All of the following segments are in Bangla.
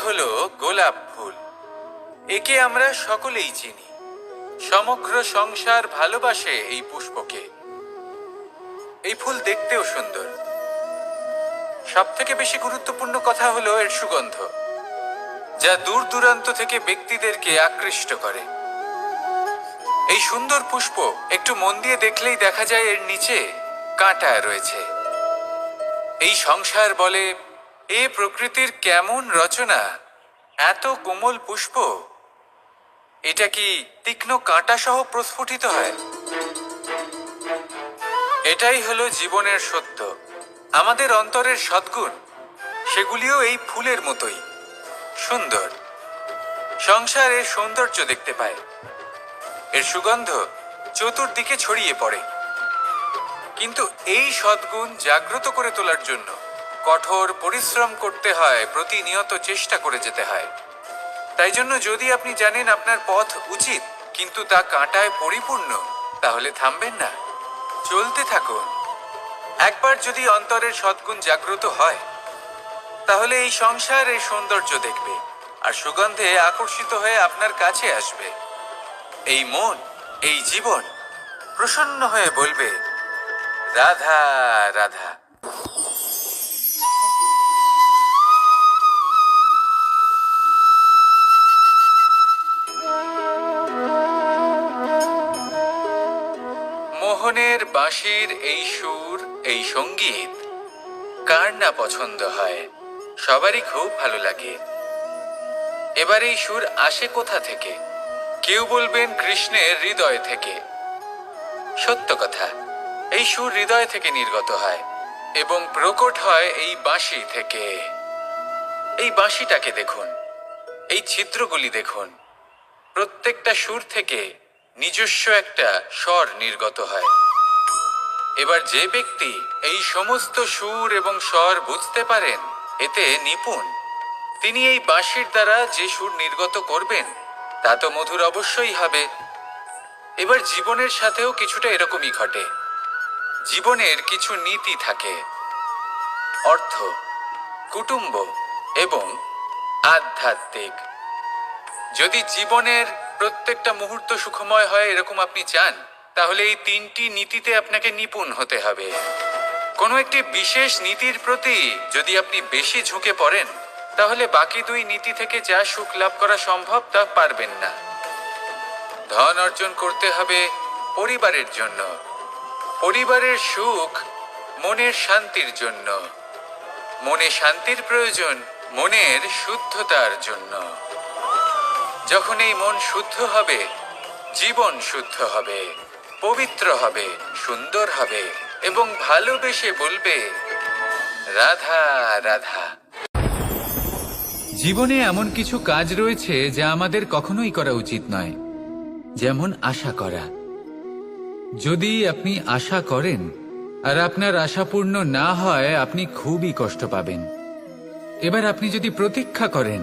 হলো গোলাপ ফুল। একে আমরা সকলেই চিনি। সমগ্র সংসার ভালোবাসে এই পুষ্পকে। এই ফুল দেখতেও সুন্দর। সবথেকে বেশি গুরুত্বপূর্ণ কথা হলো এর সুগন্ধ, যা দূর দূরান্ত থেকে ব্যক্তিদেরকে আকৃষ্ট করে। এই সুন্দর পুষ্প একটু মন দিয়ে দেখলেই দেখা যায় এর নিচে কাঁটা রয়েছে। এই সংসার বলে, এ প্রকৃতির কেমন রচনা, এত কোমল পুষ্প, এটা কি তীক্ষ্ণ কাঁটা সহ প্রস্ফুটিত হয়? এটাই হলো জীবনের সত্য। আমাদের অন্তরের সদ্গুণ, সেগুলিও এই ফুলের মতোই সুন্দর। সংসার এর সৌন্দর্য দেখতে পায়, এর সুগন্ধ চতুর্দিকে ছড়িয়ে পড়ে। কিন্তু এই সদ্গুণ জাগ্রত করে তোলার জন্য কঠোর পরিশ্রম করতে হয়, প্রতিনিয়ত চেষ্টা করে যেতে হয়। তাই জন্য যদি আপনি জানেন আপনার পথ উচিত কিন্তু তা কাঁটায় পরিপূর্ণ, তাহলে থামবেন না, চলতে থাকুন। একবার যদি অন্তরের সদ্গুণ জাগ্রত হয়, তাহলে এই সংসার এই সৌন্দর্য দেখবে আর সুগন্ধে আকর্ষিত হয়ে আপনার কাছে আসবে। এই মন, এই জীবন প্রসন্ন হয়ে বলবে, রাধা রাধা। মোহনের বাঁশির এই সুর, এই সঙ্গীত কার না পছন্দ হয়? সবারই খুব ভালো লাগে। এবার এই সুর আসে কোথা থেকে? কেউ বলবেন কৃষ্ণের হৃদয় থেকে। সত্য কথা, এই সুর হৃদয় থেকে নির্গত হয় এবং প্রকট হয় এই বাঁশি থেকে। এই বাঁশিটাকে দেখুন, এই ছিদ্রগুলি দেখুন। প্রত্যেকটা সুর থেকে নিজস্ব একটা স্বর নির্গত হয়। এবার যে ব্যক্তি এই সমস্ত সুর এবং স্বর বুঝতে পারেন, এতে নিপুণ, তিনি এই বাঁশির দ্বারা যে সুর নির্গত করবেন তা তো মধুর অবশ্যই হবে। এবার জীবনের সাথেও কিছুটা এরকমই ঘটে। জীবনের কিছু নীতি থাকে, অর্থ, কুটুম্ব এবং আধ্যাত্মিক। যদি জীবনের প্রত্যেকটা মুহূর্ত সুখময় হয় এরকম আপনি চান, তাহলে এই তিনটি নীতিতে আপনাকে নিপুণ হতে হবে। কোনো একটি বিশেষ নীতির প্রতি যদি আপনি বেশি ঝুঁকে পড়েন, তাহলে বাকি দুই নীতি থেকে যা সুখ লাভ করা সম্ভব তা পারবেন না। ধন অর্জন করতে হবে পরিবারের জন্য, পরিবারের সুখ মনের শান্তির জন্য, মনে শান্তির প্রয়োজন মনের শুদ্ধতার জন্য। যখন এই মন শুদ্ধ হবে, জীবন শুদ্ধ হবে, পবিত্র হবে, সুন্দর হবে এবং ভালোবেসে বলবে, রাধা রাধা। জীবনে এমন কিছু কাজ রয়েছে যা আমাদের কখনোই করা উচিত নয়, যেমন আশা করা। যদি আপনি আশা করেন আর আপনার আশা পূর্ণ না হয়, আপনি খুবই কষ্ট পাবেন। এবার আপনি যদি প্রতীক্ষা করেন,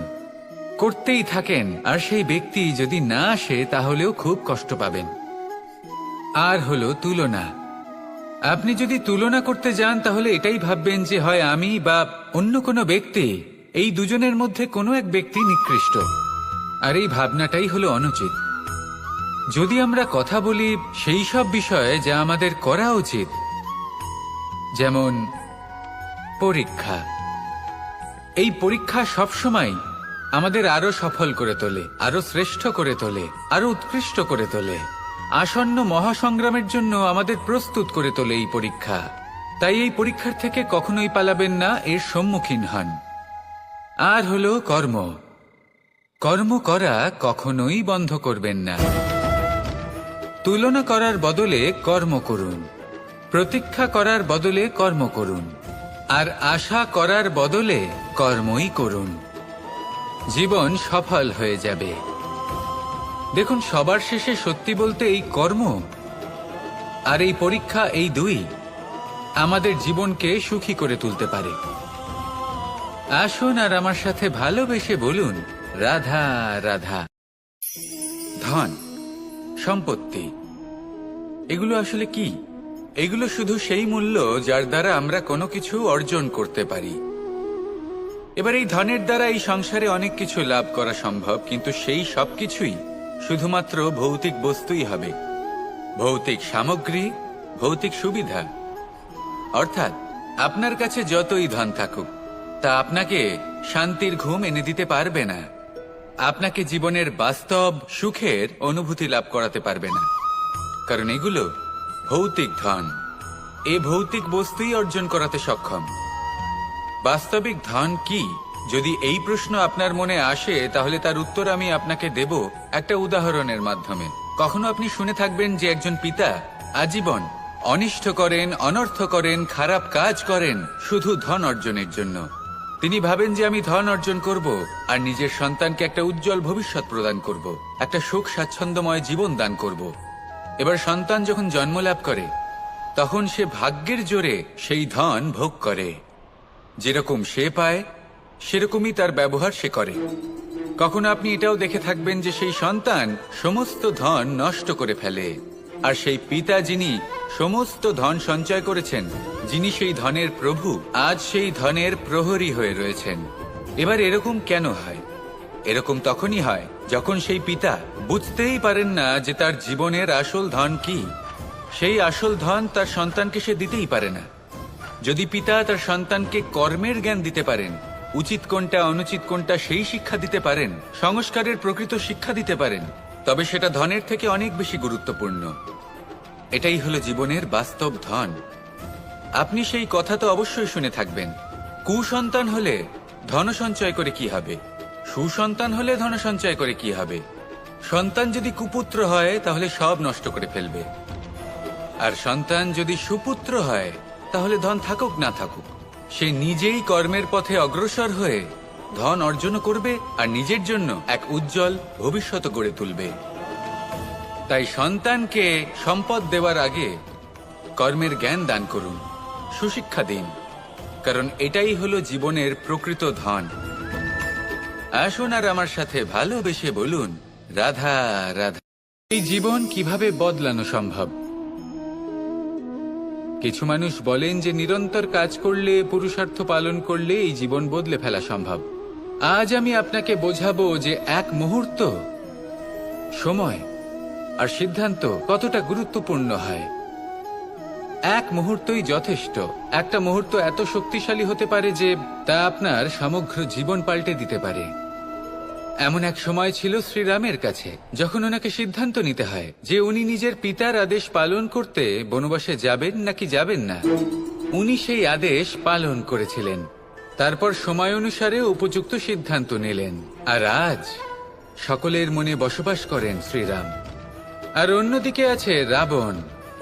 করতেই থাকেন, আর সেই ব্যক্তি যদি না আসে, তাহলেও খুব কষ্ট পাবেন। আর হলো তুলনা। আপনি যদি তুলনা করতে যান, তাহলে এটাই ভাববেন যে হয় আমি বা অন্য কোনো ব্যক্তি, এই দুজনের মধ্যে কোনো এক ব্যক্তি নিকৃষ্ট। আর এই ভাবনাটাই হলো অনুচিত। যদি আমরা কথা বলি সেই সব বিষয়ে যা আমাদের করা উচিত, যেমন পরীক্ষা। এই পরীক্ষা সবসময় আমাদের আরো সফল করে তোলে, আরো শ্রেষ্ঠ করে তোলে, আরো উৎকৃষ্ট করে তোলে। আসন্ন মহাসংগ্রামের জন্য আমাদের প্রস্তুত করে তোলে এই পরীক্ষা। তাই এই পরীক্ষার থেকে কখনোই পালাবেন না, এর সম্মুখীন হন। আর হলো কর্ম। কর্ম করা কখনোই বন্ধ করবেন না। তুলনা করার বদলে কর্ম করুন, প্রতীক্ষা করার বদলে কর্ম করুন, আর আশা করার বদলে কর্মই করুন। জীবন সফল হয়ে যাবে। দেখুন, সবার শেষে সত্যি বলতে এই কর্ম আর এই পরীক্ষা, এই দুই আমাদের জীবনকে সুখী করে তুলতে পারে। আসুন আর আমার সাথে ভালোবেসে বলুন, রাধা রাধা। ধন, সম্পত্তি, এগুলো আসলে কি? এগুলো শুধু সেই মূল্য যার দ্বারা আমরা কোনো কিছু অর্জন করতে পারি। এবার এই ধনের দ্বারা এই সংসারে অনেক কিছু লাভ করা সম্ভব, কিন্তু সেই সব কিছুই শুধুমাত্র ভৌতিক বস্তুই হবে, ভৌতিক সামগ্রী, ভৌতিক সুবিধা। অর্থাৎ আপনার কাছে যতই ধন থাকুক, তা আপনাকে শান্তির ঘুম এনে দিতে পারবে না, আপনাকে জীবনের বাস্তব সুখের অনুভূতি লাভ করাতে পারবে না, কারণ এগুলো ভৌতিক ধন। এ ভৌতিক বস্তুই অর্জন করাতে সক্ষম। বাস্তবিক ধন কি? যদি এই প্রশ্ন আপনার মনে আসে, তাহলে তার উত্তর আমি আপনাকে দেব একটা উদাহরণের মাধ্যমে। কখনো আপনি শুনে থাকবেন যে একজন পিতা আজীবন অনিষ্ট করেন, অনর্থ করেন, খারাপ কাজ করেন শুধু ধন অর্জনের জন্য। তিনি ভাবেন যে আমি ধন অর্জন করব আর নিজের সন্তানকে একটা উজ্জ্বল ভবিষ্যৎ প্রদান করব, একটা সুখ স্বাচ্ছন্দ্যময় জীবন দান করব। এবার সন্তান যখন জন্ম লাভ করে, তখন সে ভাগ্যের জোরে সেই ধন ভোগ করে। যেরকম সে পায় সেরকমই তার ব্যবহার সে করে। কখনো আপনি এটাও দেখে থাকবেন যে সেই সন্তান সমস্ত ধন নষ্ট করে ফেলে, আর সেই পিতা যিনি সমস্ত ধন সঞ্চয় করেছেন, যিনি সেই ধনের প্রভু, আজ সেই ধনের প্রহরী হয়ে রয়েছেন। এবার এরকম কেন হয়? এরকম তখনই হয় যখন সেই পিতা বুঝতেই পারেন না যে তার জীবনের আসল ধন কি। সেই আসল ধন তার সন্তানকে সে দিতেই পারে না। যদি পিতা তার সন্তানকে কর্মের জ্ঞান দিতে পারেন, উচিত কোনটা অনুচিত কোনটা সেই শিক্ষা দিতে পারেন, সংস্কারের প্রকৃত শিক্ষা দিতে পারেন, তবে সেটা ধনের থেকে অনেক বেশি গুরুত্বপূর্ণ। এটাই হলো জীবনের বাস্তব ধন। আপনি সেই কথা তো অবশ্যই শুনে থাকবেন, কুসন্তান হলে ধন সঞ্চয় করে কি হবে, সুসন্তান হলে ধন সঞ্চয় করে কি হবে। সন্তান যদি কুপুত্র হয় তাহলে সব নষ্ট করে ফেলবে, আর সন্তান যদি সুপুত্র হয় তাহলে ধন থাকুক না থাকুক, সে নিজেই কর্মের পথে অগ্রসর হয়ে ধন অর্জন করবে আর নিজের জন্য এক উজ্জ্বল ভবিষ্যৎ গড়ে তুলবে। তাই সন্তানকে সম্পদ দেওয়ার আগে কর্মের জ্ঞান দান করুন, সুশিক্ষা দিন, কারণ এটাই হলো জীবনের প্রকৃত ধন। আসুন আর আমার সাথে ভালোবেসে বলুন, রাধা রাধা। এই জীবন কিভাবে বদলানো সম্ভব? কিছু মানুষ বলেন যে নিরন্তর কাজ করলে, পুরুষার্থ পালন করলে এই জীবন বদলে ফেলা সম্ভব। আজ আমি আপনাকে বোঝাবো যে এক মুহূর্ত, সময় আর সিদ্ধান্ত কতটা গুরুত্বপূর্ণ হয়। এক মুহূর্তই যথেষ্ট। একটা মুহূর্ত এত শক্তিশালী হতে পারে যে তা আপনার সমগ্র জীবন পাল্টে দিতে পারে। এমন এক সময় ছিল শ্রীরামের কাছে, যখন ওনাকে সিদ্ধান্ত নিতে হয় যে উনি নিজের পিতার আদেশ পালন করতে বনবাসে যাবেন নাকি যাবেন না। উনি সেই আদেশ পালন করেছিলেন, তারপর সময় অনুসারে উপযুক্ত সিদ্ধান্ত নিলেন। আর আজ সকলের মনে বসবাস করেন শ্রীরাম। আর অন্যদিকে আছে রাবণ।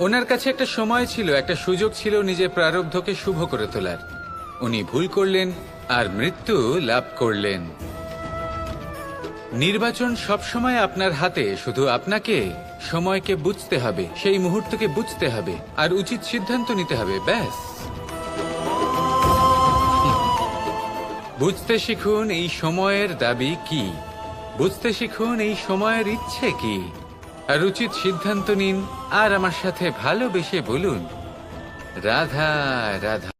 ওনার কাছে একটা সময় ছিল, একটা সুযোগ ছিল নিজের প্রারব্ধকে শুভ করে তোলার। উনি ভুল করলেন আর মৃত্যু লাভ করলেন। নির্বাচন সবসময় আপনার হাতে, শুধু আপনাকে সময়কে বুঝতে হবে, সেই মুহূর্তকে বুঝতে হবে আর উচিত সিদ্ধান্ত নিতে হবে, ব্যাস। বুঝতে শিখুন এই সময়ের দাবি কি, বুঝতে শিখুন এই সময়ের ইচ্ছে কি, আর উচিত সিদ্ধান্ত নিন। আর আমার সাথে ভালোবেসে বলুন, রাধা রাধা।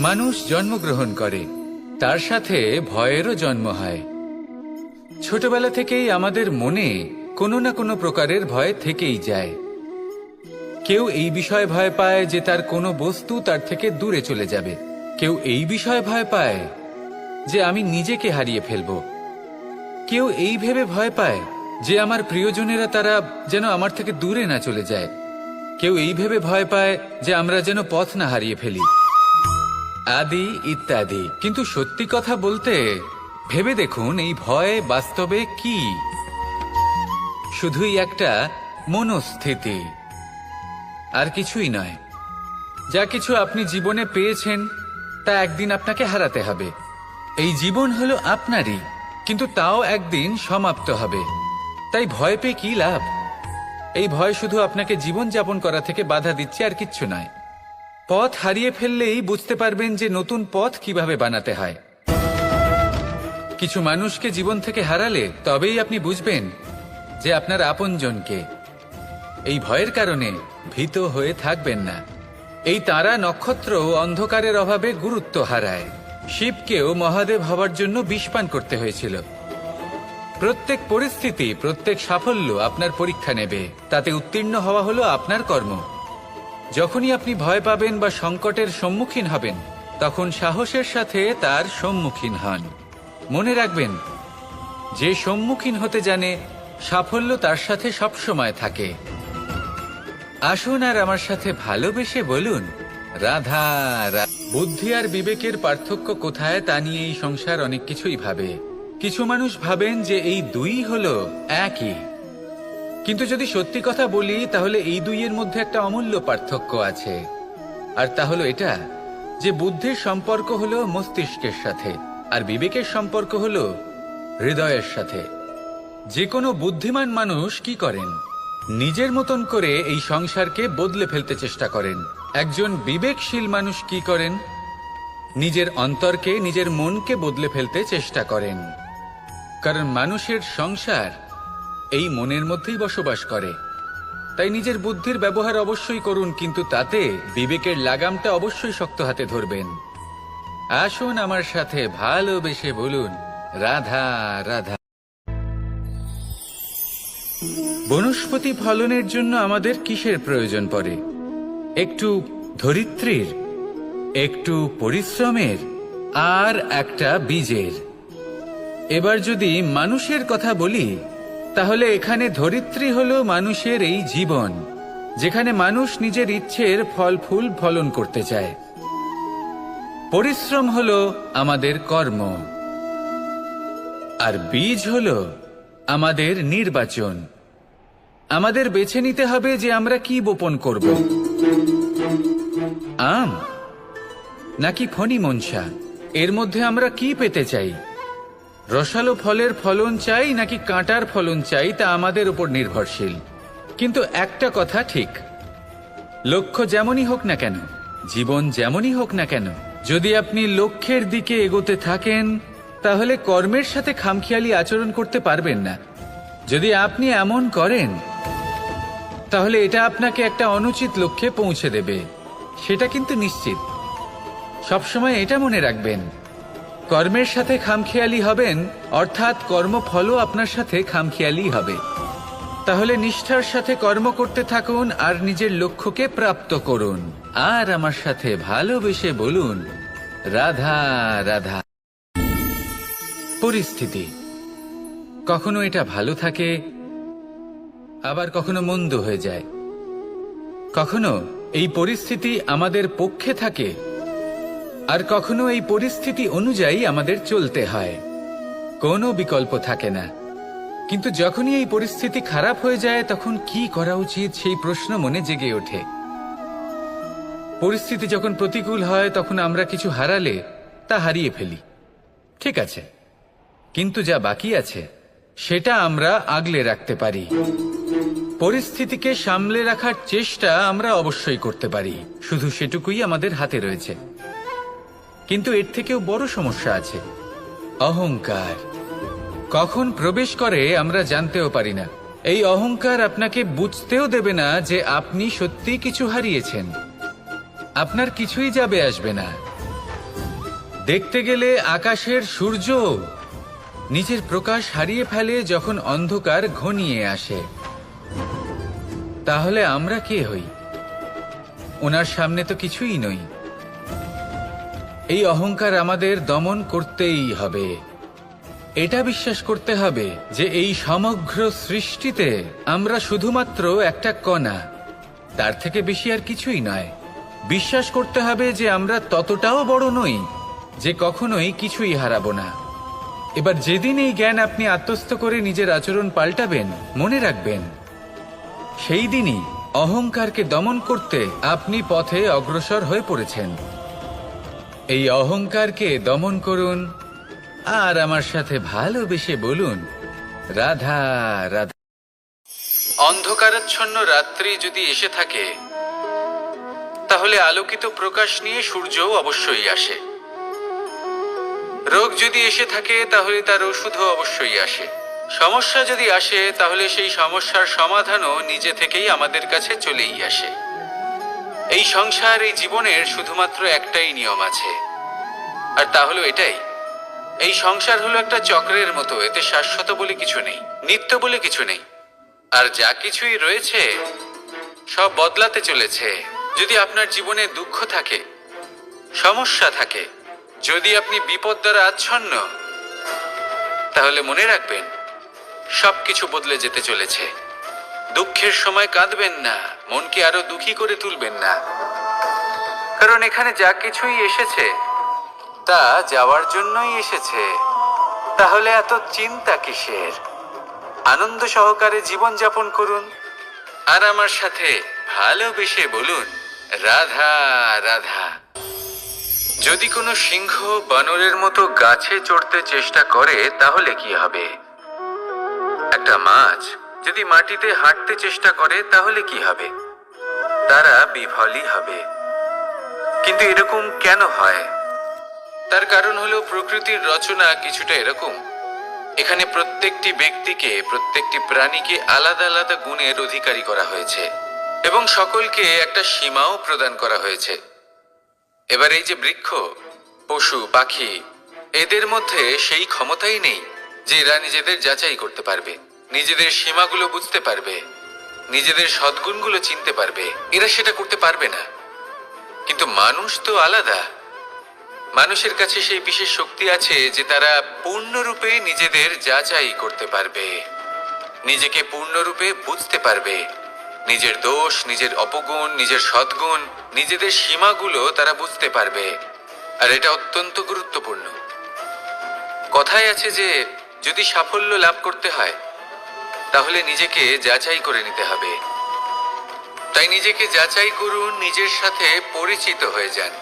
মানুষ জন্মগ্রহণ করে, তার সাথে ভয়েরও জন্ম হয়। ছোটবেলা থেকেই আমাদের মনে কোনো না কোনো প্রকারের ভয় থেকেই যায়। কেউ এই বিষয়ে ভয় পায় যে তার কোনো বস্তু তার থেকে দূরে চলে যাবে, কেউ এই বিষয়ে ভয় পায় যে আমি নিজেকে হারিয়ে ফেলব, কেউ এই ভেবে ভয় পায় যে আমার প্রিয়জনেরা তারা যেন আমার থেকে দূরে না চলে যায়, কেউ এই ভেবে ভয় পায় যে আমরা যেন পথ না হারিয়ে ফেলি, আদি ইত্যাদি। কিন্তু সত্যি কথা বলতে, ভেবে দেখুন এই ভয় বাস্তবে কি? শুধুই একটা মনোস্থিতি, আর কিছুই নয়। যা কিছু আপনি জীবনে পেয়েছেন তা একদিন আপনাকে হারাতে হবে। এই জীবন হলো আপনারই, কিন্তু তাও একদিন সমাপ্ত হবে। তাই ভয় পেয়ে কি লাভ? এই ভয় শুধু আপনাকে জীবন যাপন করা থেকে বাধা দিচ্ছে, আর কিচ্ছু নয়। পথ হারিয়ে ফেললেই বুঝতে পারবেন যে নতুন পথ কিভাবে বানাতে হয়। কিছু মানুষকে জীবন থেকে হারালে তবেই আপনি বুঝবেন যে আপনার আপনজনকে। এই ভয়ের কারণে ভীত হয়ে থাকবেন না। এই তারা নক্ষত্র অন্ধকারের অভাবে গুরুত্ব হারায়, শিবকেও মহাদেব হওয়ার জন্য বিষ পান করতে হয়েছিল। প্রত্যেক পরিস্থিতি, প্রত্যেক সাফল্য আপনার পরীক্ষা নেবে, তাতে উত্তীর্ণ হওয়া হলো আপনার কর্ম। যখনই আপনি ভয় পাবেন বা সংকটের সম্মুখীন হবেন, তখন সাহসের সাথে তার সম্মুখীন হন। মনে রাখবেন, যে সম্মুখীন হতে জানে, সাফল্য তার সাথে সবসময় থাকে। আসুন আর আমার সাথে ভালোবেসে বলুন, রাধা রাধা। বুদ্ধি আর বিবেকের পার্থক্য কোথায় তা নিয়ে এই সংসার অনেক কিছুই ভাবে। কিছু মানুষ ভাবেন যে এই দুই হলো একই, কিন্তু যদি সত্যি কথা বলি তাহলে এই দুইয়ের মধ্যে একটা অমূল্য পার্থক্য আছে। আর তা হলো এটা যে বুদ্ধির সম্পর্ক হলো মস্তিষ্কের সাথে, আর বিবেকের সম্পর্ক হলো হৃদয়ের সাথে। যে কোনো বুদ্ধিমান মানুষ কি করেন? নিজের মতন করে এই সংসারকে বদলে ফেলতে চেষ্টা করেন। একজন বিবেকশীল মানুষ কি করেন? নিজের অন্তরকে, নিজের মনকে বদলে ফেলতে চেষ্টা করেন। কারণ মানুষের সংসার এই মনের মধ্যেই বসবাস করে। তাই নিজের বুদ্ধির ব্যবহার অবশ্যই করুন, কিন্তু তাতে বিবেকের লাগামটা অবশ্যই শক্ত হাতে ধরবেন। আসুন আমার সাথে ভালোবেসে বলুন, রাধা রাধা। বনস্পতি ফলনের জন্য আমাদের কিসের প্রয়োজন পড়ে? একটু ধরিত্রীর, একটু পরিশ্রমের, আর একটা বীজের। এবার যদি মানুষের কথা বলি, তাহলে এখানে ধরিত্রী হলো মানুষের এই জীবন, যেখানে মানুষ নিজের ইচ্ছের ফল ফুল ফলন করতে চায়। পরিশ্রম হলো আমাদের কর্ম, আর বীজ হলো আমাদের নির্বাচন। আমাদের বেছে নিতে হবে যে আমরা কি বপন করব, আম নাকি ফণি মনসা। এর মধ্যে আমরা কি পেতে চাই? রসালো ফলের ফলন চাই নাকি কাঁটার ফলন চাই, তা আমাদের উপর নির্ভরশীল। কিন্তু একটা কথা ঠিক, লক্ষ্য যেমনই হোক না কেন, জীবন যেমনই হোক না কেন, যদি আপনি লক্ষ্যের দিকে এগোতে থাকেন, তাহলে কর্মের সাথে খামখেয়ালি আচরণ করতে পারবেন না। যদি আপনি এমন করেন, তাহলে এটা আপনাকে একটা অনুচিত লক্ষ্যে পৌঁছে দেবে, সেটা কিন্তু নিশ্চিত। সবসময় এটা মনে রাখবেন, কর্মের সাথে খামখেয়ালি হবেন, অর্থাৎ কর্মফলও আপনার সাথে খামখেয়ালি হবে। তাহলে নিষ্ঠার সাথে কর্ম করতে থাকুন আর নিজের লক্ষ্যকে প্রাপ্ত করুন। আর আমার সাথে ভালোবেসে বলুন, রাধা রাধা। পরিস্থিতি কখনো এটা ভালো থাকে, আবার কখনো মন্দ হয়ে যায়। কখনো এই পরিস্থিতি আমাদের পক্ষে থাকে, আর কখনো এই পরিস্থিতি অনুযায়ী আমাদের চলতে হয়। কোনো বিকল্প থাকে না। কিন্তু যখনই এই পরিস্থিতি খারাপ হয়ে যায়, তখন কি করা উচিত সেই প্রশ্ন মনে জেগে ওঠে। পরিস্থিতি যখন প্রতিকূল হয়, তখন আমরা কিছু হারালে তা হারিয়ে ফেলি, ঠিক আছে, কিন্তু যা বাকি আছে সেটা আমরা আগলে রাখতে পারি। পরিস্থিতিকে সামলে রাখার চেষ্টা আমরা অবশ্যই করতে পারি, শুধু সেটুকুই আমাদের হাতে রয়েছে। কিন্তু এর থেকেও বড় সমস্যা আছে, অহংকার। কখন প্রবেশ করে আমরা জানতেও পারি না। এই অহংকার আপনাকে বুঝতেও দেবে না যে আপনি সত্যি কিছু হারিয়েছেন। আপনার কিছুই যাবে আসবে না। দেখতে গেলে আকাশের সূর্য নিজের প্রকাশ হারিয়ে ফেলে যখন অন্ধকার ঘনিয়ে আসে। তাহলে আমরা কে হই? ওনার সামনে তো কিছুই নই। এই অহংকার আমাদের দমন করতেই হবে। এটা বিশ্বাস করতে হবে যে এই সমগ্র সৃষ্টিতে আমরা শুধুমাত্র একটা কণা, তার থেকে বেশি আর কিছুই নয়। বিশ্বাস করতে হবে যে আমরা ততটাও বড় নই যে কখনোই কিছুই হারাবো না। এবার যেদিন এই জ্ঞান আপনি আত্মস্থ করে নিজের আচরণ পাল্টাবেন, মনে রাখবেন, সেই দিনই অহংকারকে দমন করতে আপনি পথে অগ্রসর হয়ে পড়েছেন। এই অহংকারকে দমন করুন আর আমার সাথে ভালোবেসে বলুন, রাধা রাধা। অন্ধকারাচ্ছন্ন রাত্রি যদি এসে থাকে, তাহলে আলোকিত প্রকাশ নিয়ে সূর্যও অবশ্যই আসে। রোগ যদি এসে থাকে, তাহলে তার ওষুধও অবশ্যই আসে। সমস্যা যদি আসে, তাহলে সেই সমস্যার সমাধানও নিজে থেকেই আমাদের কাছে চলেই আসে। এই সংসার, এই জীবনের শুধুমাত্র একটাই নিয়ম আছে, আর তা হলো এটাই, এই সংসার হলো একটা চক্রের মতো, এতে শাশ্বত বলে কিছু নেই, নিত্য বলে কিছু নেই। আর যা কিছুই রয়েছে সব বদলাতে চলেছে। যদি আপনার জীবনে দুঃখ থাকে, সমস্যা থাকে, যদি আপনি বিপদ দ্বারা আচ্ছন্ন, তাহলে মনে রাখবেন সবকিছু বদলে যেতে চলেছে। দুঃখের সময় কাঁদবেন না, মনকে আরো দুঃখী করে তুলবেন না, কারণ এখানে যা কিছুই এসেছে তা যাওয়ার জন্যই এসেছে। তাহলে এত চিন্তা কিসের? আনন্দ সহকারে জীবন যাপন করুন আর আমার সাথে ভালোবেসে বলুন রাধা রাধা। যদি কোনো সিংহ বানরের মতো গাছে চড়তে চেষ্টা করে তাহলে কি হবে? একটা মাছ যদি মাটিতে হাঁটতে চেষ্টা করে তাহলে কি হবে? তারা বিফলই হবে। কিন্তু এরকম কেন হয়? তার কারণ হলো প্রকৃতির রচনা কিছুটা এরকম। এখানে প্রত্যেকটি ব্যক্তিকে, প্রত্যেকটি প্রাণীকে আলাদা আলাদা গুণের অধিকারী করা হয়েছে এবং সকলকে একটা সীমাও প্রদান করা হয়েছে। এবার এই যে বৃক্ষ, পশু, পাখি, এদের মধ্যে সেই ক্ষমতাই নেই যে এরা নিজেদের যাচাই করতে পারবে, নিজেদের সীমাগুলো বুঝতে পারবে, নিজেদের সদ্গুণগুলো চিনতে পারবে। এরা সেটা করতে পারবে না। কিন্তু মানুষ তো আলাদা। মানুষের কাছে সেই বিশেষ শক্তি আছে যে তারা পূর্ণরূপে নিজেদের যাচাই করতে পারবে, নিজেকে পূর্ণরূপে বুঝতে পারবে, নিজের দোষ, নিজের অপগুণ, নিজের সদ্গুণ, নিজেদের সীমাগুলো তারা বুঝতে পারবে। আর এটা অত্যন্ত গুরুত্বপূর্ণ। কথায় আছে যে যদি সাফল্য লাভ করতে হয় তাহলে নিজেকে যাচাই করে নিতে হবে। তাই নিজেকে যাচাই করুন, নিজের সাথে পরিচিত হয়ে যান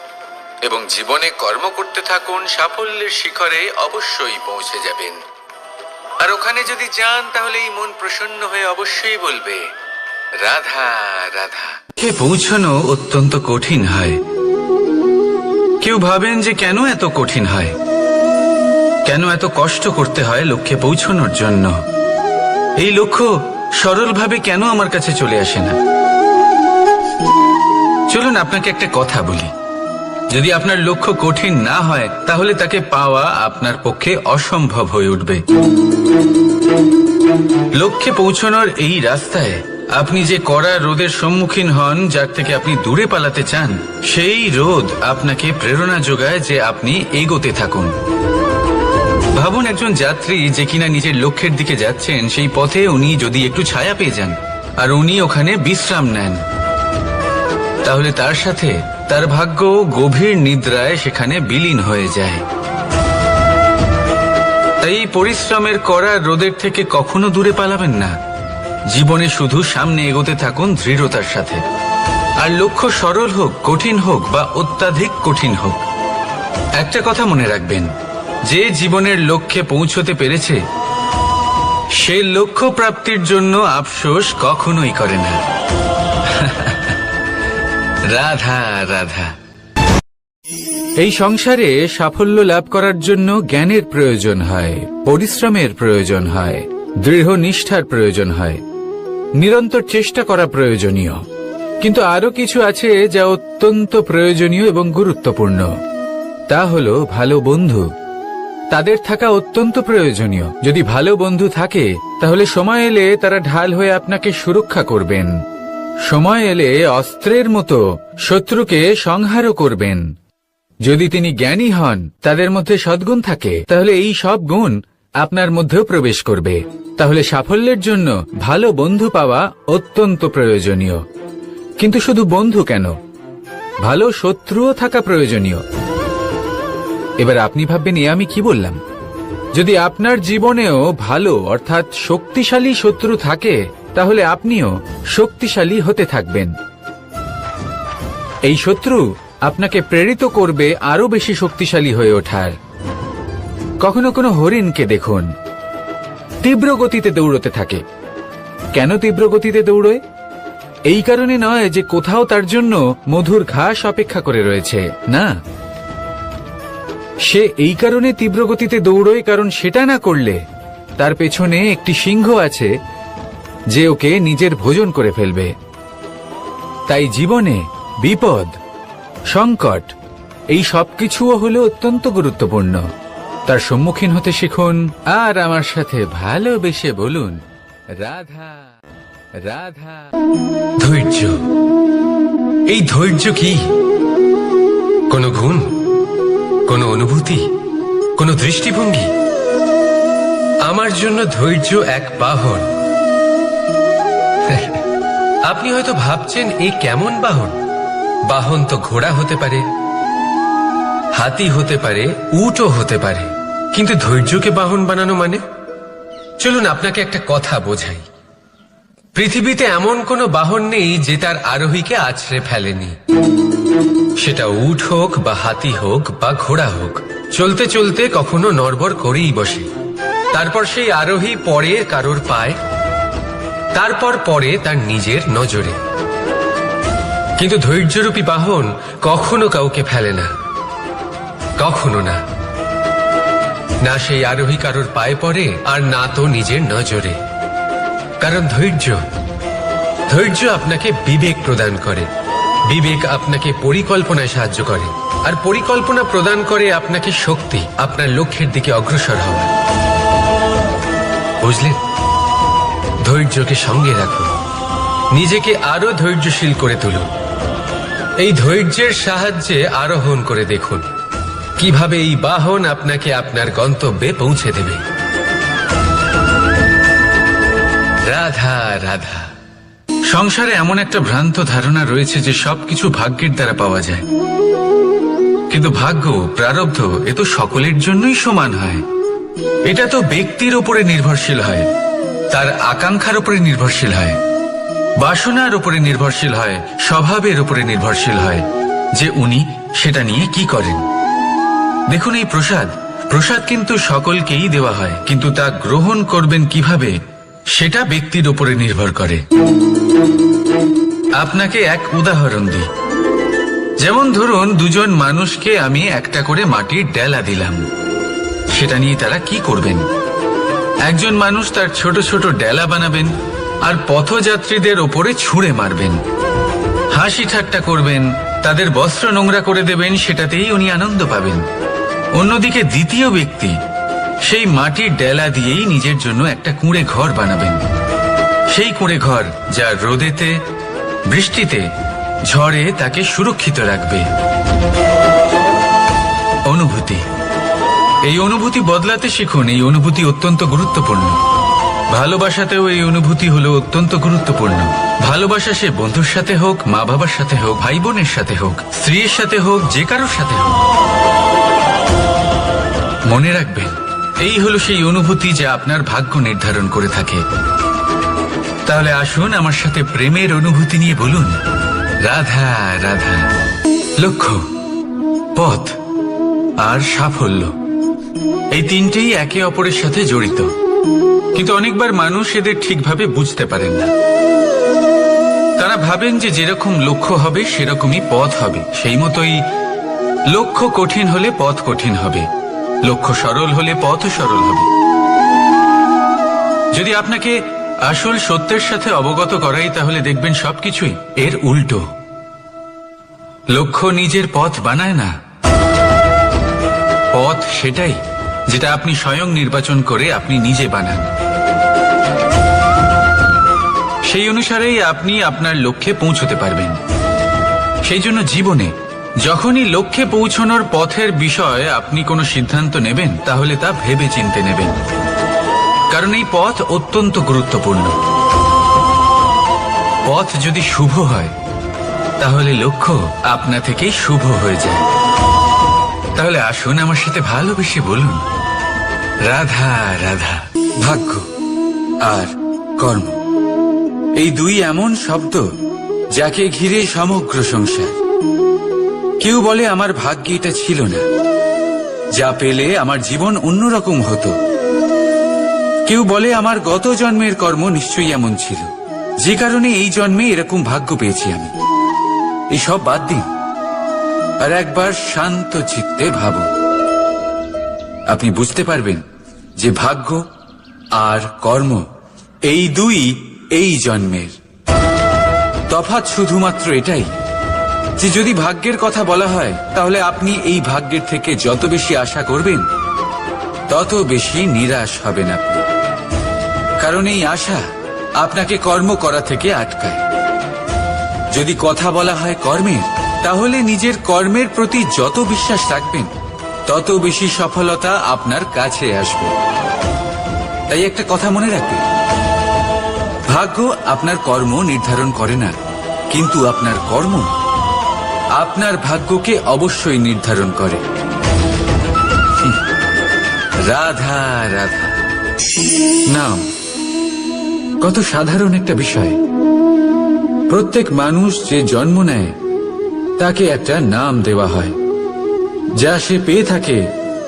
এবং জীবনে কর্ম করতে থাকুন। সাফল্যের শিখরে অবশ্যই পৌঁছে যাবেন। আর ওখানে যদি যান তাহলে এই মন প্রসন্ন হয়ে অবশ্যই বলবে রাধা রাধা। পৌঁছানো অত্যন্ত কঠিন হয়। কেউ ভাবেন যে কেন এত কঠিন হয়, কেন এত কষ্ট করতে হয় লক্ষ্যে পৌঁছানোর জন্য। এই লক্ষ্য সরলভাবে কেন আমার কাছে চলে আসে না? চলুন আপনাকে একটা কথা বলি, যদি আপনার লক্ষ্য কঠিন না হয় তাহলে তাকে পাওয়া আপনার পক্ষে অসম্ভব হয়ে উঠবে। লক্ষ্যে পৌঁছানোর এই রাস্তায় আপনি যে কড়া রোদের সম্মুখীন হন, যার থেকে আপনি দূরে পালাতে চান, সেই রোদ আপনাকে প্রেরণা যোগায় যে আপনি এগোতে থাকুন। ভাবুন একজন যাত্রী যে কিনা নিজের লক্ষ্যের দিকে যাচ্ছেন, সেই পথে উনি যদি একটু ছায়া পেয়ে যান আর উনি ওখানে বিশ্রাম নেন, তাহলে তার সাথে তার ভাগ্য গভীর নিদ্রায় সেখানে বিলীন হয়ে যায়। তাই পরিশ্রমের করা রোদের থেকে কখনো দূরে পালাবেন না। জীবনে শুধু সামনে এগোতে থাকুন দৃঢ়তার সাথে। আর লক্ষ্য সরল হোক, কঠিন হোক বা অত্যাধিক কঠিন হোক, একটা কথা মনে রাখবেন, যে জীবনের লক্ষ্যে পৌঁছতে পেরেছে সে লক্ষ্য প্রাপ্তির জন্য আফসোস কখনোই করে না। রাধা রাধা। এই সংসারে সাফল্য লাভ করার জন্য জ্ঞানের প্রয়োজন হয়, পরিশ্রমের প্রয়োজন হয়, দৃঢ় নিষ্ঠার প্রয়োজন হয়, নিরন্তর চেষ্টা করা প্রয়োজনীয়। কিন্তু আরো কিছু আছে যা অত্যন্ত প্রয়োজনীয় এবং গুরুত্বপূর্ণ। তা হলো ভালো বন্ধু। তাদের থাকা অত্যন্ত প্রয়োজনীয়। যদি ভালো বন্ধু থাকে তাহলে সময় এলে তারা ঢাল হয়ে আপনাকে সুরক্ষা করবেন। সময় এলে অস্ত্রের মতো শত্রুকে সংহারও করবেন। যদি তিনি জ্ঞানী হন, তাদের মধ্যে সদ্গুণ থাকে, তাহলে এই সব গুণ আপনার মধ্যেও প্রবেশ করবে। তাহলে সাফল্যের জন্য ভালো বন্ধু পাওয়া অত্যন্ত প্রয়োজনীয়। কিন্তু শুধু বন্ধু কেন, ভালো শত্রুও থাকা প্রয়োজনীয়। এবার আপনি ভাববেন, এ আমি কি বললাম? যদি আপনার জীবনেও ভালো অর্থাৎ শক্তিশালী শত্রু থাকে তাহলে আপনিও শক্তিশালী হতে থাকবেন। এই শত্রু আপনাকে প্রেরিত করবে আরো বেশি শক্তিশালী হয়ে ওঠার। কখনো কোনো হরিণকে দেখুন, তীব্র গতিতে দৌড়তে থাকে। কেন তীব্র গতিতে দৌড়য়? এই কারণে নয় যে কোথাও তার জন্য মধুর ঘাস অপেক্ষা করে রয়েছে, না। সে এই কারণে তীব্র গতিতে দৌড়য় কারণ সেটা না করলে তার পেছনে একটি সিংহ আছে যে ওকে নিজের ভোজন করে ফেলবে। তাই জীবনে বিপদ, সংকট এই সবকিছুও হলো অত্যন্ত গুরুত্বপূর্ণ। তার সম্মুখীন হতে শিখুন আর আমার সাথে ভালোবেসে বলুন, রাধা রাধা। ধৈর্য, এই ধৈর্য কি কোনো গুণ, কোনো অনুভূতি, কোনো দৃষ্টিভঙ্গি? আমার জন্য ধৈর্য এক বাহন। আপনি হয়তো ভাবছেন এই কেমন বাহন? বাহন তো ঘোড়া হতে পারে, হাতি হতে পারে, উটও হতে পারে, কিন্তু ধৈর্যকে বাহন বানানো মানে? চলুন আপনাকে একটা কথা বোঝাই। পৃথিবীতে এমন কোনো বাহন নেই যে তার আরোহীকে আছড়ে ফেলেনি। সেটা উট হোক বা হাতি হোক বা ঘোড়া হোক, চলতে চলতে কখনো নড়বড় করেই বসে। তারপর সেই আরোহী পড়ে কারোর পায়, তারপর পড়ে তার নিজের নজরে। কিন্তু ধৈর্যরূপী বাহন কখনো কাউকে ফেলে না, কখনো না। না সেই আরোহী কারোর পায়ে পড়ে আর না তো নিজের নজরে। কারণ ধৈর্য আপনাকে বিবেক প্রদান করে, বিবেক আপনাকে পরিকল্পনায় সাহায্য করে, আর পরিকল্পনা প্রদান করে আপনাকে শক্তি, আপনার লক্ষ্যের দিকে অগ্রসর হওয়া। বুঝলেন? ধৈর্যকে সঙ্গে রাখুন, নিজেকে আরো ধৈর্যশীল করে তুলুন। এই ধৈর্যের সাহায্যে আরোহণ করে দেখুন কিভাবে এই বাহন আপনাকে আপনার গন্তব্যে পৌঁছে দেবে। রাধা রাধা। সংসারে এমন একটা ভ্রান্ত ধারণা রয়েছে যে সবকিছু ভাগ্যের দ্বারা পাওয়া যায়, কিন্তু ভাগ্য, প্রারব্ধ এ তো সকলের জন্যই সমান হয়। এটা তো ব্যক্তির উপরে নির্ভরশীল হয়, তার আকাঙ্ক্ষার উপরে নির্ভরশীল হয়, বাসনার উপরে নির্ভরশীল হয়, স্বভাবের উপরে নির্ভরশীল হয় যে উনি সেটা নিয়ে কি করেন। দেখুন, এই প্রসাদ কিন্তু সকলকেই দেওয়া হয়, কিন্তু তা গ্রহণ করবেন কিভাবে সেটা ব্যক্তির উপরে নির্ভর করে। আপনাকে এক উদাহরণ দিই। যেমন ধরুন, দুজন মানুষকে আমি একটা করে মাটির ডেলা দিলাম, সেটা নিয়ে তারা কি করবেন? একজন মানুষ তার ছোট ছোট ডেলা বানাবেন আর পথযাত্রীদের ওপরে ছুঁড়ে মারবেন, হাসি ঠাট্টা করবেন, তাদের বস্ত্র নোংরা করে দেবেন, সেটাতেই উনি আনন্দ পাবেন। অন্যদিকে দ্বিতীয় ব্যক্তি সেই মাটির ডেলা দিয়েই নিজের জন্য একটা কুঁড়ে ঘর বানাবেন। সেই কুঁড়ে ঘর যা রোদেতে, বৃষ্টিতে, ঝড়ে তাকে সুরক্ষিত রাখবে। অনুভূতি, এই অনুভূতি বদলাতে শিখুন। এই অনুভূতি অত্যন্ত গুরুত্বপূর্ণ। ভালোবাসাতেও এই অনুভূতি হলো অত্যন্ত গুরুত্বপূর্ণ। ভালোবাসা সে বন্ধুর সাথে হোক, মা বাবার সাথে হোক, ভাই বোনের সাথে হোক, স্ত্রীর সাথে হোক, যে কারোর সাথে হোক। মনে রাখবেন, এই হলো সেই অনুভূতি যা আপনার ভাগ্য নির্ধারণ করে থাকে। তাহলে আসুন আমার সাথে প্রেমের অনুভূতি নিয়ে বলুন, রাধা রাধা। লক্ষ্য, পথ আর সাফল্য, এই তিনটেই একে অপরের সাথে জড়িত, কিন্তু অনেকবার মানুষ এদের ঠিকভাবে বুঝতে পারেন না। তারা ভাবেন যে যেরকম লক্ষ্য হবে সেরকমই পথ হবে, সেই মতোই লক্ষ্য কঠিন হলে পথ কঠিন হবে, লক্ষ্য সরল হলে পথও সরল হবে। যদি আপনাকে আসল সত্যের সাথে অবগত করাই, তাহলে দেখবেন সবকিছুই এর উল্টো। লক্ষ্য নিজের পথ বানায় না, পথ সেটাই যেটা আপনি স্বয়ং নির্বাচন করে আপনি নিজে বানান। সেই অনুসারেই আপনি আপনার লক্ষ্যে পৌঁছতে পারবেন। সেই জন্য জীবনে যখনই লক্ষ্যে পৌঁছানোর পথের বিষয়ে আপনি কোনো সিদ্ধান্ত নেবেন, তাহলে তা ভেবে চিন্তে নেবেন, কারণ এই পথ অত্যন্ত গুরুত্বপূর্ণ। পথ যদি শুভ হয়, তাহলে লক্ষ্য আপনা থেকেই শুভ হয়ে যায়। তাহলে আসুন আমার সাথে ভালোবেসে বলুন, রাধা রাধা। ভাগ্য আর কর্ম, এই দুই এমন শব্দ যাকে ঘিরে সমগ্র সংসার। কেউ বলে আমার ভাগ্যে এটা ছিল না, যা পেলে আমার জীবন অন্যরকম হতো। কেউ বলে আমার গত জন্মের কর্ম নিশ্চয়ই এমন ছিল, যে কারণে এই জন্মে এরকম ভাগ্য পেয়েছি আমি। এসব বাদ দিন আর একবার শান্ত চিত্তে ভাবুন। আপনি বুঝতে পারবেন যে ভাগ্য আর কর্ম এই দুই এই জন্মের। তফাৎ শুধুমাত্র এটাই যে যদি ভাগ্যের কথা বলা হয় তাহলে আপনি এই ভাগ্যের থেকে যত বেশি আশা করবেন তত বেশি নিরাশ হবেন আপনি। কারণ এই আশা আপনাকে কর্ম করা থেকে আটকায়। যদি কথা বলা হয় কর্মের, তাহলে নিজের কর্মের প্রতি যত বিশ্বাস রাখবেন তত বেশি সফলতা আপনার কাছে আসবে। তাই একটা কথা মনে রাখবেন, ভাগ্য আপনার কর্ম নির্ধারণ করে না, কিন্তু আপনার কর্ম আপনার ভাগ্যকে অবশ্যই নির্ধারণ করে। রাধা রাধা নাম কত সাধারণ একটা বিষয়। প্রত্যেক মানুষ যে জন্ম নেয় তাকে একটা নাম দেওয়া হয়, যা সে পেয়ে থাকে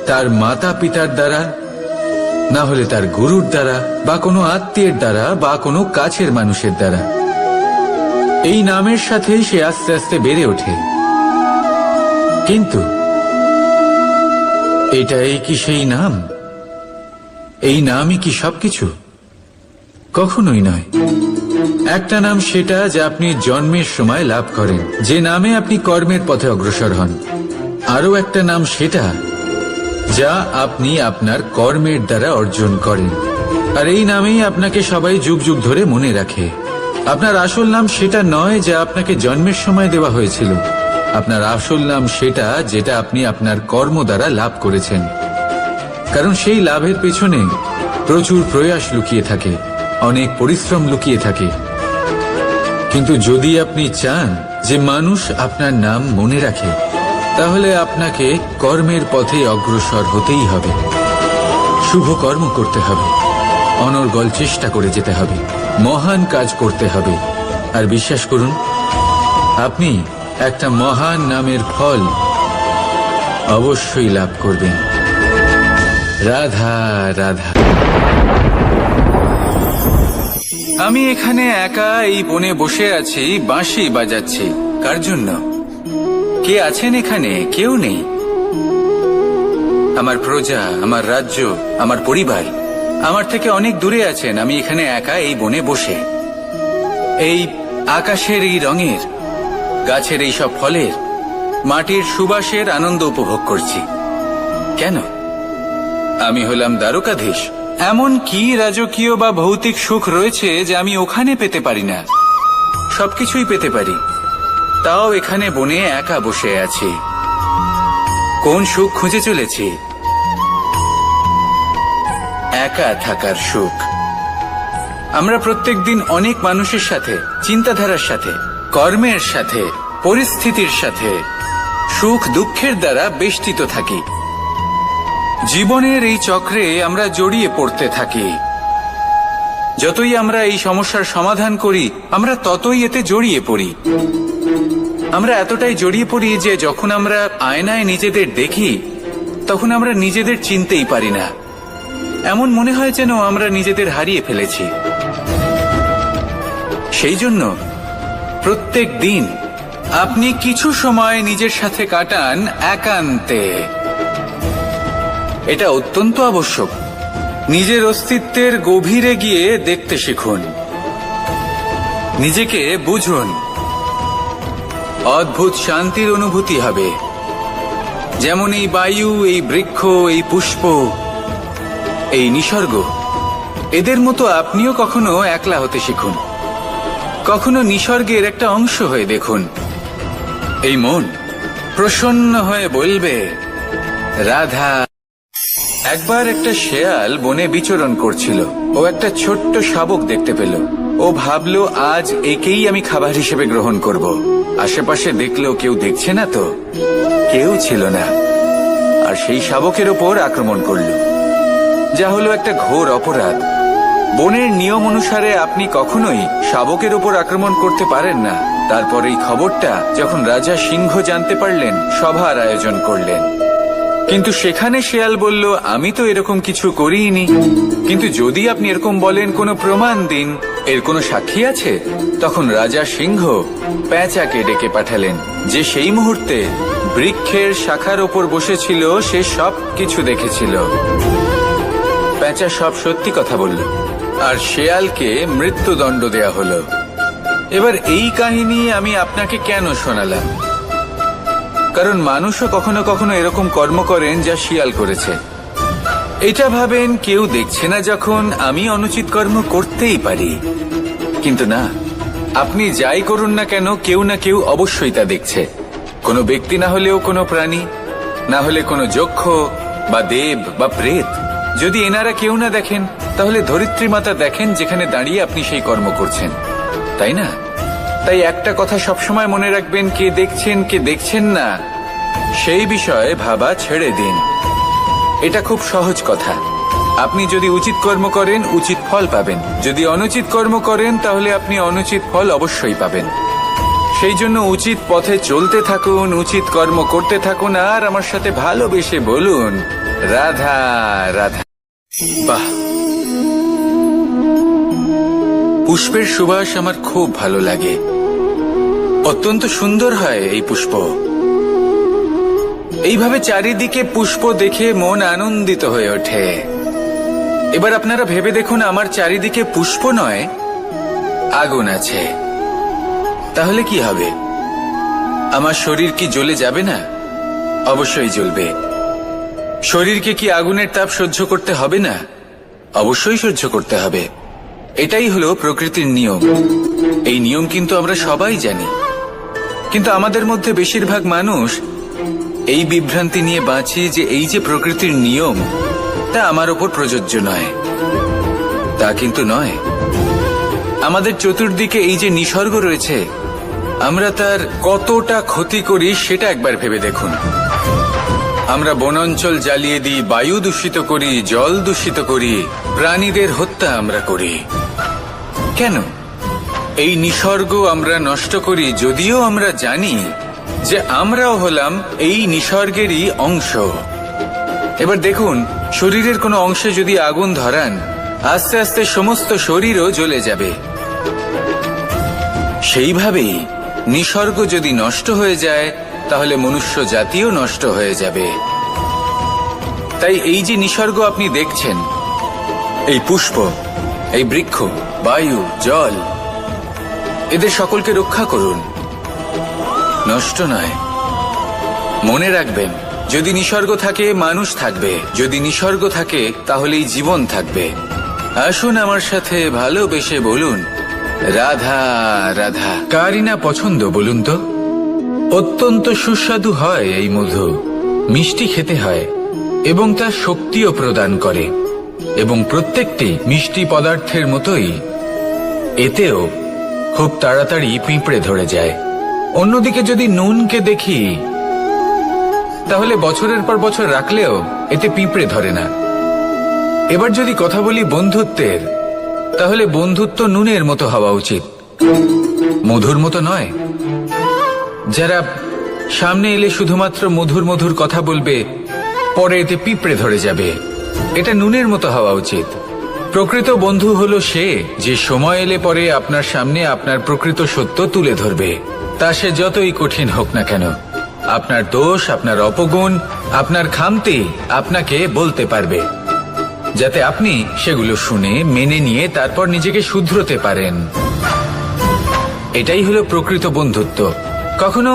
তার মাতা পিতার দ্বারা, না হলে তার গুরুর দ্বারা, বা কোনো আত্মীয়ের দ্বারা, বা কোনো কাছের মানুষের দ্বারা। এই নামের সাথেই সে আস্তে আস্তে বেড়ে ওঠে। কিন্তু এটাই কি সেই নাম? এই নামই কি সবকিছু? কখনোই নয়। একটা নাম সেটা যা আপনি জন্মের সময় লাভ করেন, যে নামে আপনি কর্মের পথে অগ্রসর হন। আরও একটা নাম সেটা যা আপনি আপনার কর্মের দ্বারা অর্জন করেন, আর এই নামেই আপনাকে সবাই যুগ যুগ ধরে মনে রাখে। আপনার আসল নাম সেটা নয় যা আপনাকে জন্মের সময় দেওয়া হয়েছিল। আপনার আসল নাম সেটা যেটা আপনি আপনার কর্ম দ্বারা লাভ করেছেন। কারণ সেই লাভের পেছনে প্রচুর প্রয়াস লুকিয়ে থাকে, অনেক পরিশ্রম লুকিয়ে থাকে। কিন্তু যদি আপনি চান যে মানুষ আপনার নাম মনে রাখে, তাহলে আপনাকে কর্মের পথে অগ্রসর হতেই হবে। শুভ কর্ম করতে হবে, অনর্গল চেষ্টা করে যেতে হবে, মহান কাজ করতে হবে। আর বিশ্বাস করুন, আপনি একটা মহান নামের ফল অবশ্যই লাভ করবেন। রাধা রাধা। আমি এখানে একা এই বনে বসে আছি, বাঁশি বাজাচ্ছি। কার জন্য? কে আছেন এখানে? কেউ নেই। আমার প্রজা, আমার রাজ্য, আমার পরিবার আমার থেকে অনেক দূরে আছেন। আমি এখানে একা এই বনে বসে এই আকাশের এই রঙের, গাছের এই সব ফলের, মাটির সুবাসের আনন্দ উপভোগ করছি। কেন? আমি হলাম দ্বারকাধীশ। এমন কি রাজকীয় বা ভৌতিক সুখ রয়েছে যে আমি ওখানে পেতে পারি না? সবকিছুই পেতে পারি, তাও এখানে বনে একা বসে আছি। কোন সুখ খুঁজে চলেছি? একা থাকার সুখ। আমরা প্রত্যেকদিন অনেক মানুষের সাথে, চিন্তাধারার সাথে, কর্মের সাথে, পরিস্থিতির সাথে, সুখ দুঃখের দ্বারা বেষ্টিত থাকি। জীবনের এই চক্রে আমরা জড়িয়ে পড়তে থাকি। যতই আমরা এই সমস্যার সমাধান করি, আমরা ততই এতে জড়িয়ে পড়ি। আমরা এতটাই জড়িয়ে পড়ি যে যখন আমরা আয়নায় নিজেদের দেখি, তখন আমরা নিজেদের চিনতেই পারি না। এমন মনে হয় যেন আমরা নিজেদের হারিয়ে ফেলেছি। সেই জন্য প্রত্যেক দিন আপনি কিছু সময় নিজের সাথে কাটান একান্তে। এটা অত্যন্ত আবশ্যক। নিজের অস্তিত্বের গভীরে গিয়ে দেখতে শিখুন, নিজেকে বুঝুন। অদ্ভুত শান্তির অনুভূতি হবে। যেমন এই বায়ু, এই বৃক্ষ, এই পুষ্প, এই নিসর্গ, এদের মতো আপনিও কখনো একলা হতে শিখুন। কখনো নিসর্গের একটা অংশ হয়ে দেখুন। এই মন প্রসন্ন হয়ে বলবে, রাধা। একবার একটা শেয়াল বনে বিচরণ করছিল। ও একটা ছোট্ট শাবক দেখতে পেল। ও ভাবলো, আজ একেই আমি খাবার হিসেবে গ্রহণ করব। আশেপাশে দেখলো কেউ দেখছে না তো, কেউ ছিল না। আর সেই শাবকের ওপর আক্রমণ করলো, যা হলো একটা ঘোর অপরাধ। বনের নিয়ম অনুসারে আপনি কখনোই শাবকের ওপর আক্রমণ করতে পারেন না। তারপর এই খবরটা যখন রাজা সিংহ জানতে পারলেন, সভার আয়োজন করলেন। কিন্তু সেখানে শেয়াল বলল, আমি তো এরকম কিছু করিনি। কিন্তু যদি আপনি এরকম বলেন, কোনো প্রমাণ দিন, এর কোনো সাক্ষী আছে? তখন রাজা সিংহ পেঁচাকে ডেকে পাঠালেন, যে সেই মুহূর্তে বৃক্ষের শাখার ওপর বসেছিল। সে সব কিছু দেখেছিল। পেঁচা সব সত্যি কথা বলল, আর শেয়ালকে মৃত্যুদণ্ড দেয়া হলো। এবার এই কাহিনী আমি আপনাকে কেন শোনালাম? কারণ মানুষও কখনো কখনো এরকম কর্ম করেন যা শিয়াল করেছে। এটা ভাবেন কেউ দেখছে না যখন আমি অনুচিত কর্ম করতেই পারি, কিন্তু না, আপনি যাই করুন না কেন কেউ না কেউ অবশ্যই তা দেখছে। কোনো ব্যক্তি না হলেও কোনো প্রাণী, না হলে কোনো যক্ষ বা দেব বা প্রেত। যদি এনারা কেউ না দেখেন তাহলে ধরিত্রী মাতা দেখেন যেখানে দাঁড়িয়ে আপনি সেই কর্ম করছেন, তাই না? তাই একটা কথা সবসময় মনে রাখবেন, কে দেখছেন কে দেখছেন না সেই বিষয়ে ভাবা ছেড়ে দিন। এটা খুব সহজ কথা। আপনি যদি উচিত কর্ম করেন উচিত ফল পাবেন, যদি অনুচিত কর্ম করেন তাহলে আপনি অনুচিত ফল অবশ্যই পাবেন। সেই জন্য উচিত পথে চলতে থাকুন, উচিত কর্ম করতে থাকুন, আর আমার সাথে ভালোবেসে বলুন রাধা রাধা। বাহ, পুষ্পের সুবাস আমার খুব ভালো লাগে। অত্যন্ত সুন্দর হয় এই পুষ্প। এইভাবে চারিদিকে পুষ্প দেখে মন আনন্দিত হয়ে ওঠে। এবার আপনারা ভেবে দেখুন, আমার চারিদিকে পুষ্প নয় আগুন আছে, তাহলে কি হবে? আমার শরীর কি জ্বলে যাবে না? অবশ্যই জ্বলবে। শরীরকে কি আগুনের তাপ সহ্য করতে হবে না? অবশ্যই সহ্য করতে হবে। এটাই হলো প্রকৃতির নিয়ম। এই নিয়ম কিন্তু আমরা সবাই জানি, কিন্তু আমাদের মধ্যে বেশিরভাগ মানুষ এই বিভ্রান্তি নিয়ে বাঁচি যে এই যে প্রকৃতির নিয়ম তা আমার ওপর প্রযোজ্য নয়। তা কিন্তু নয়। আমাদের চতুর্দিকে এই যে নিসর্গ রয়েছে, আমরা তার কতটা ক্ষতি করি সেটা একবার ভেবে দেখুন। আমরা বনাঞ্চল জ্বালিয়ে দিই, বায়ু দূষিত করি, জল দূষিত করি, প্রাণীদের হত্যা আমরা করি। কেন? এই নিসর্গ আমরা নষ্ট করি, যদিও আমরা জানি যে আমরাও হলাম এই নিসর্গেরই অংশ। এবার দেখুন, শরীরের কোনো অংশে যদি আগুন ধরান, আস্তে আস্তে সমস্ত শরীরও জ্বলে যাবে। সেইভাবেই নিসর্গ যদি নষ্ট হয়ে যায় তাহলে মনুষ্য জাতিও নষ্ট হয়ে যাবে। তাই এই যে নিসর্গ আপনি দেখছেন, এই পুষ্প, এই বৃক্ষ, বায়ু, জল, এদের সকলকে রক্ষা করুন, নষ্ট নয়। মনে রাখবেন, যদি নিসর্গ থাকে মানুষ থাকবে, যদি নিসর্গ থাকে তাহলেই জীবন থাকবে। আসুন আমার সাথে ভালোবেসে বলুন রাধা রাধা। কারই না পছন্দ বলুন তো? অত্যন্ত সুস্বাদু হয় এই মধু, মিষ্টি খেতে হয় এবং তা শক্তিও প্রদান করে, এবং প্রত্যেকটি মিষ্টি পদার্থের মতোই এতেও খুব তাড়াতাড়ি পিঁপড়ে ধরে যায়। অন্যদিকে যদি নুনকে দেখি তাহলে বছরের পর বছর রাখলেও এতে পিঁপড়ে ধরে না। এবার যদি কথা বলি বন্ধুত্বের, তাহলে বন্ধুত্ব নুনের মতো হওয়া উচিত, মধুর মতো নয়। যারা সামনে এলে শুধুমাত্র মধুর মধুর কথা বলবে, পরে এতে পিঁপড়ে ধরে যাবে, এটা নুনের মতো হওয়া উচিত। প্রকৃত বন্ধু হলো সে যে সময় এলে পরে আপনার সামনে আপনার প্রকৃত সত্য তুলে ধরবে, তা সে যতই কঠিন হোক না কেন। আপনার দোষ, আপনার অপগুণ, আপনার খামতি আপনাকে বলতে পারবে, যাতে আপনি সেগুলো শুনে মেনে নিয়ে তারপর নিজেকে শুধরোতে পারেন। এটাই হলো প্রকৃত বন্ধুত্ব। কখনো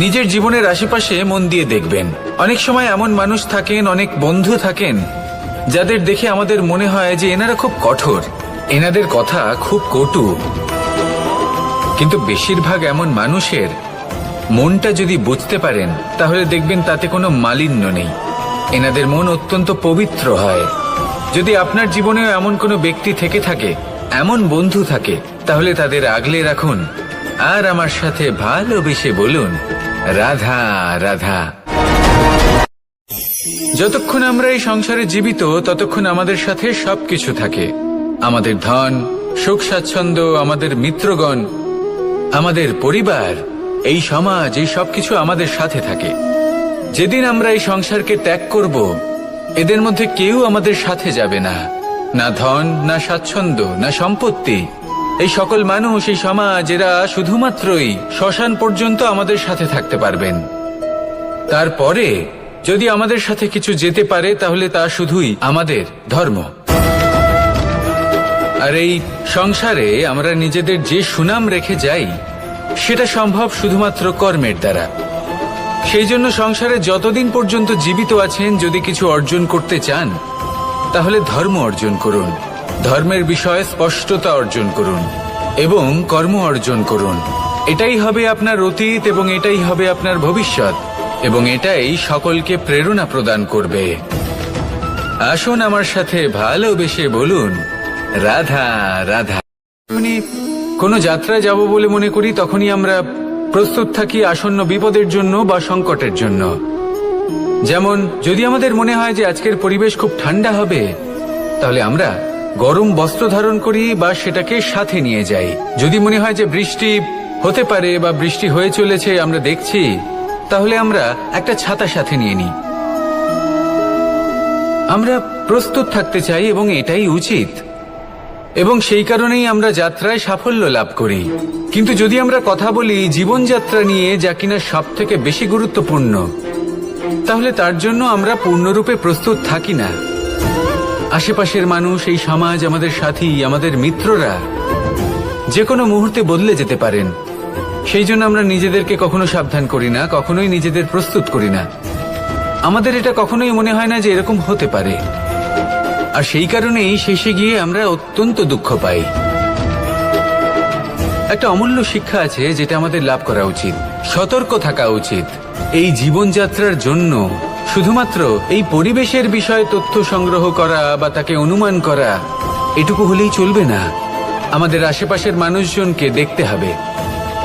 নিজের জীবনের আশেপাশে মন দিয়ে দেখবেন, অনেক সময় এমন মানুষ থাকেন, অনেক বন্ধু থাকেন যাদের দেখে আমাদের মনে হয় যে এনারা খুব কঠোর, এনাদের কথা খুব কটু। কিন্তু বেশিরভাগ এমন মানুষের মনটা যদি বুঝতে পারেন তাহলে দেখবেন তাতে কোনো মালিন্য নেই, এনাদের মন অত্যন্ত পবিত্র হয়। যদি আপনার জীবনেও এমন কোনো ব্যক্তি থেকে থাকে, এমন বন্ধু থাকে, তাহলে তাদের আগলে রাখুন আর আমার সাথে ভালোবেসে বলুন রাধা রাধা। যতক্ষণ আমরা এই সংসারে জীবিত ততক্ষণ আমাদের সাথে সবকিছু থাকে, আমাদের ধন, সুখ স্বাচ্ছন্দ্য, আমাদের মিত্রগণ, আমাদের পরিবার, এই সমাজ, এই সবকিছু আমাদের সাথে থাকে। যেদিন আমরা এই সংসারকে ত্যাগ করব, এদের মধ্যে কেউ আমাদের সাথে যাবে না, না ধন, না স্বাচ্ছন্দ্য, না সম্পত্তি। এই সকল মানুষ, এই সমাজ, এরা শুধুমাত্রই শ্মশান পর্যন্ত আমাদের সাথে থাকতে পারবেন। তারপরে যদি আমাদের সাথে কিছু যেতে পারে তাহলে তা শুধুই আমাদের ধর্ম। আর এই সংসারে আমরা নিজেদের যে সুনাম রেখে যাই সেটা সম্ভব শুধুমাত্র কর্মের দ্বারা। সেই জন্য সংসারে যতদিন পর্যন্ত জীবিত আছেন, যদি কিছু অর্জন করতে চান তাহলে ধর্ম অর্জন করুন, ধর্মের বিষয়ে স্পষ্টতা অর্জন করুন এবং কর্ম অর্জন করুন। এটাই হবে আপনার অতীত এবং এটাই হবে আপনার ভবিষ্যৎ, এবং এটাই সকলকে প্রেরণা প্রদান করবে। আসুন আমার সাথে ভালোবেসে বলুন, রাধা রাধা। যখনই কোনো যাত্রায় যাব বলে মনে করি, তখনই আমরা প্রস্তুত থাকি আসন্ন বিপদের জন্য বা সংকটের জন্য। যেমন যদি আমাদের মনে হয় যে আজকের পরিবেশ খুব ঠান্ডা হবে, তাহলে আমরা গরম বস্ত্র ধারণ করি বা সেটাকে সাথে নিয়ে যাই। যদি মনে হয় যে বৃষ্টি হতে পারে বা বৃষ্টি হয়ে চলেছে, আমরা দেখছি, তাহলে আমরা একটা ছাতা সাথে নিয়ে নিই। আমরা প্রস্তুত থাকতে চাই এবং এটাই উচিত, এবং সেই কারণেই আমরা যাত্রায় সাফল্য লাভ করি। কিন্তু যদি আমরা কথা বলি জীবনযাত্রা নিয়ে, যা কিনা সব থেকে বেশি গুরুত্বপূর্ণ, তাহলে তার জন্য আমরা পূর্ণরূপে প্রস্তুত থাকি না। আশেপাশের মানুষ, এই সমাজ, আমাদের সাথী, আমাদের মিত্ররা যে কোনো মুহূর্তে বদলে যেতে পারেন। সেই জন্য আমরা নিজেদেরকে কখনো সাবধান করি না, কখনোই নিজেদের প্রস্তুত করি না। আমাদের এটা কখনোই মনে হয় না যে এরকম হতে পারে, আর সেই কারণেই শেষে গিয়ে আমরা অত্যন্ত দুঃখ পাই। একটা অমূল্য শিক্ষা আছে যেটা আমাদের লাভ করা উচিত, সতর্ক থাকা উচিত। এই জীবনযাত্রার জন্য শুধুমাত্র এই পরিবেশের বিষয়ে তথ্য সংগ্রহ করা বা তাকে অনুমান করা, এটুকু হলেই চলবে না। আমাদের আশেপাশের মানুষজনকে দেখতে হবে,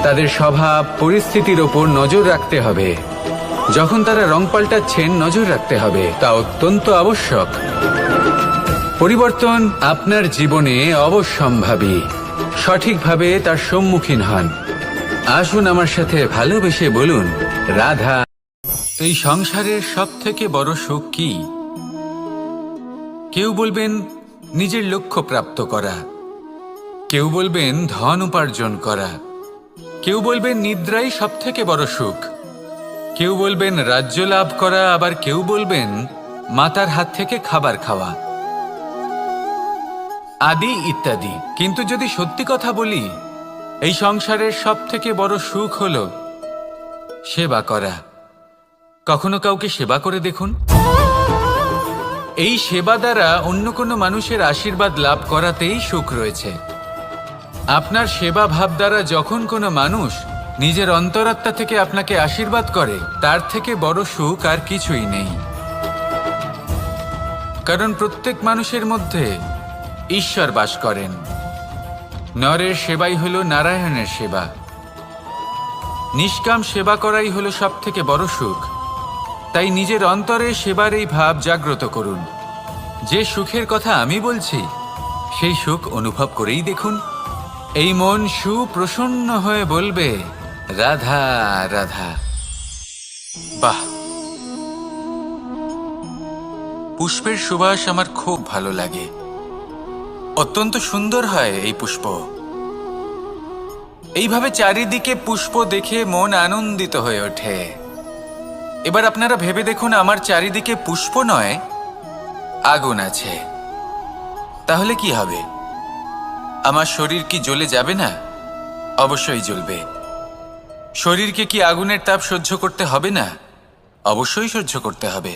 তাদের স্বভাব পরিস্থিতির ওপর নজর রাখতে হবে। যখন তারা রং পাল্টাচ্ছেন, নজর রাখতে হবে, তা অত্যন্ত আবশ্যক। পরিবর্তন আপনার জীবনে অবশ্যম্ভাবী, সঠিকভাবে তার সম্মুখীন হন। আসুন আমার সাথে ভালোবেসে বলুন, রাধা। এই সংসারের সব থেকে বড় সুখ কি? কেউ বলবেন নিজের লক্ষ্য প্রাপ্ত করা, কেউ বলবেন ধন উপার্জন করা, কেউ বলবেন নিদ্রাই সব থেকে বড় সুখ, কেউ বলবেন রাজ্য লাভ করা, আবার কেউ বলবেন মাতার হাত থেকে খাবার খাওয়া, আদি ইত্যাদি। কিন্তু যদি সত্যি কথা বলি, এই সংসারের সব থেকে বড় সুখ হল সেবা করা। কখনো কাউকে সেবা করে দেখুন। এই সেবা দ্বারা অন্য কোনো মানুষের আশীর্বাদ লাভ করাতেই সুখ রয়েছে। আপনার সেবা ভাব দ্বারা যখন কোনো মানুষ নিজের অন্তরাত্মা থেকে আপনাকে আশীর্বাদ করে, তার থেকে বড় সুখ আর কিছুই নেই। কারণ প্রত্যেক মানুষের মধ্যে ঈশ্বর বাস করেন। নরের সেবাই হল নারায়ণের সেবা। নিষ্কাম সেবা করাই হল সব থেকে বড় সুখ। তাই নিজের অন্তরে সেবার এই ভাব জাগ্রত করুন। যে সুখের কথা আমি বলছি, সেই সুখ অনুভব করেই দেখুন। এই মন সুপ্রসন্ন হয়ে বলবে, রাধা রাধা। বাহ, পুষ্পের সুবাস আমার খুব ভালো লাগে। অত্যন্ত সুন্দর হয় এই পুষ্প। এইভাবে চারিদিকে পুষ্প দেখে মন আনন্দিত হয়ে ওঠে। এবার আপনারা ভেবে দেখুন, আমার চারিদিকে পুষ্প নয়, আগুন আছে। তাহলে কি হবে? আমার শরীর কি জ্বলে যাবে না? অবশ্যই জ্বলবে। শরীরকে কি আগুনের তাপ সহ্য করতে হবে না? অবশ্যই সহ্য করতে হবে।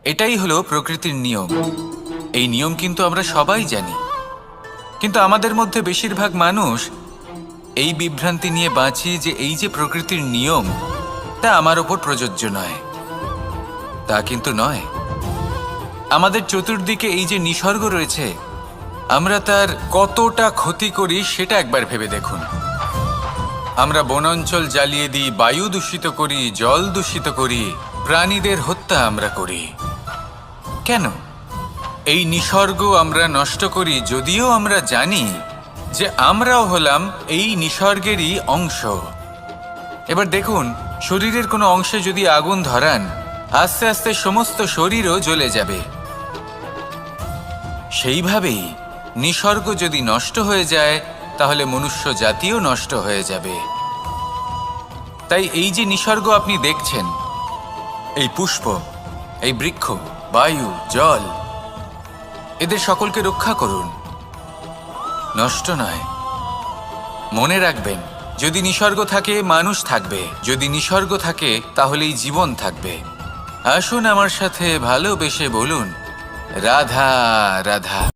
এটাই হলো প্রকৃতির নিয়ম। এই নিয়ম কিন্তু আমরা সবাই জানি, কিন্তু আমাদের মধ্যে বেশিরভাগ মানুষ এই বিভ্রান্তি নিয়ে বাঁচি যে এই যে প্রকৃতির নিয়ম, তা আমার ওপর প্রযোজ্য নয়। তা কিন্তু নয়। আমাদের চতুর্দিকে এই যে নিসর্গ রয়েছে, আমরা তার কতটা ক্ষতি করি সেটা একবার ভেবে দেখুন। আমরা বনাঞ্চল জ্বালিয়ে দিই, বায়ু দূষিত করি, জল দূষিত করি, প্রাণীদের হত্যা আমরা করি। কেন? এই নিসর্গ আমরা নষ্ট করি, যদিও আমরা জানি যে আমরাও হলাম এই নিসর্গেরই অংশ। এবার দেখুন, শরীরের কোনো অংশে যদি আগুন ধরান, আস্তে আস্তে সমস্ত শরীরও জ্বলে যাবে। সেইভাবেই নিসর্গ যদি নষ্ট হয়ে যায়, তাহলে মনুষ্য জাতিও নষ্ট হয়ে যাবে। তাই এই যে নিসর্গ আপনি দেখছেন, এই পুষ্প, এই বৃক্ষ, বায়ু, জল, এদের সকলকে রক্ষা করুন, নষ্ট নয়। মনে রাখবেন, যদি নিসর্গ থাকে মানুষ থাকবে, যদি নিসর্গ থাকে তাহলেই জীবন থাকবে। আসুন আমার সাথে ভালোবেসে বলুন রাধা রাধা।